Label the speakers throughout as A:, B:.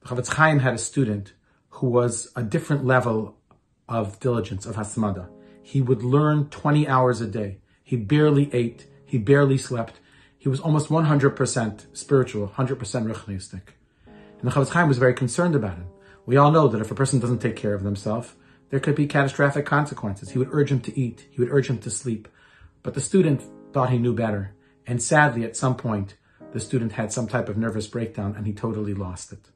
A: The Chavetz Chaim had a student who was a different level of diligence, of hasmada. He would learn 20 hours a day. He barely ate. He barely slept. He was almost 100% spiritual, 100% ruchniistic. And the Chavetz Chaim was very concerned about him. We all know that if a person doesn't take care of themselves, there could be catastrophic consequences. He would urge him to eat. He would urge him to sleep. But the student thought he knew better. And sadly, at some point, the student had some type of nervous breakdown and he totally lost it.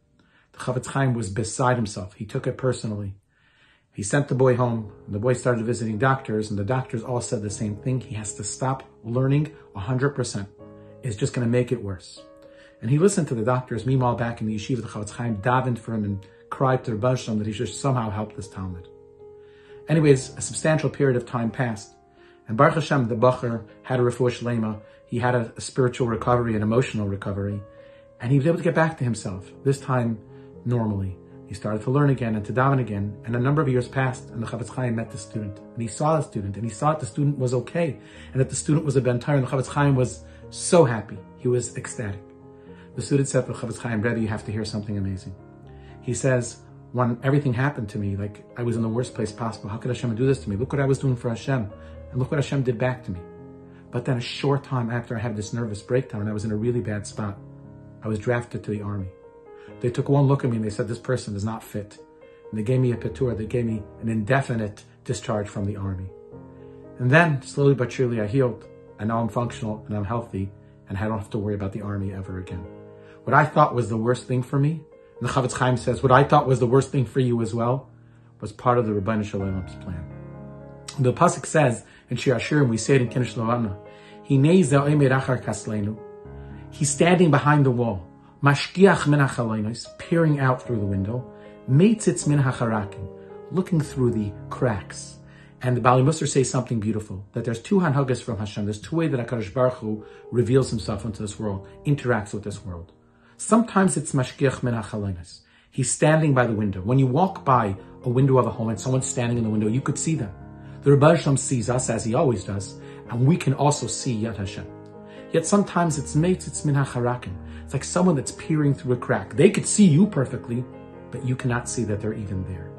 A: The Chavetz Chaim was beside himself. He took it personally. He sent the boy home. The boy started visiting doctors, and the doctors all said the same thing. He has to stop learning 100%. It's just going to make it worse. And he listened to the doctors. Meanwhile, back in the yeshiva, the Chavetz Chaim davened for him and cried to Rabbi that he should somehow help this Talmud. Anyways, a substantial period of time passed. And Baruch Hashem, the Bacher had a refuah shlema. He had a spiritual recovery, an emotional recovery. And he was able to get back to himself, this time normally. He started to learn again and to daven again. And a number of years passed, and the Chavetz Chaim met the student. And he saw the student, and he saw that the student was okay, and that the student was a ben Torah, and the Chavetz Chaim was so happy. He was ecstatic. The student said to the Chavetz Chaim, Rabbi, you have to hear something amazing. He says, when everything happened to me, like I was in the worst place possible, how could Hashem do this to me? Look what I was doing for Hashem, and look what Hashem did back to me. But then a short time after I had this nervous breakdown, and I was in a really bad spot, I was drafted to the army. They took one look at me and they said, this person is not fit. And they gave me a petur, they gave me an indefinite discharge from the army. And then, slowly but surely, I healed, and now I'm functional, and I'm healthy, and I don't have to worry about the army ever again. What I thought was the worst thing for me, and the Chavetz Chaim says, what I thought was the worst thing for you as well, was part of the Rabbi Shalom's plan. The pasuk says, in Shir Hashirim, we say it in Kiddush Lavana, he's standing behind the wall, mashkiach min hachalonos, peering out through the window, meitzitz min hacharakim, looking through the cracks. And the Bali Musar says something beautiful, that there's two hanhagas from Hashem. There's two ways that HaKadosh Baruch Hu reveals himself into this world, interacts with this world. Sometimes it's mashkiach min hachalonos. He's standing by the window. When you walk by a window of a home and someone's standing in the window, you could see them. The Rebbe Shalom sees us as he always does, and we can also see Yad Hashem. Yet sometimes it's meitzitz min hacharakim. It's like someone that's peering through a crack. They could see you perfectly, but you cannot see that they're even there.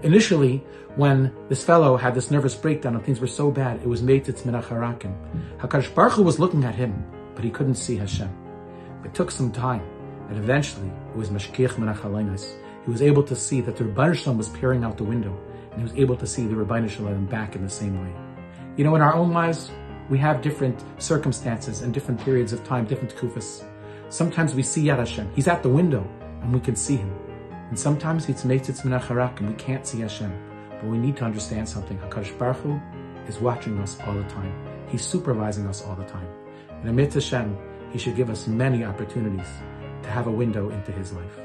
A: Initially, when this fellow had this nervous breakdown and things were so bad, it was meitzitz min hacharakim. HaKadosh Baruch Hu was looking at him, but he couldn't see Hashem. It took some time, and eventually it was mashkiach min hachalonos. He was able to see that the Rebbe Shalom was peering out the window, and he was able to see the Rebbe Shalom back in the same way. You know, in our own lives, we have different circumstances and different periods of time, different kufas. Sometimes we see Yad Hashem. He's at the window, and we can see him. And sometimes it's meitzitz min hacharak, and we can't see Hashem. But we need to understand something. HaKadosh Baruch Hu is watching us all the time. He's supervising us all the time. And amidst Hashem, He should give us many opportunities to have a window into His life.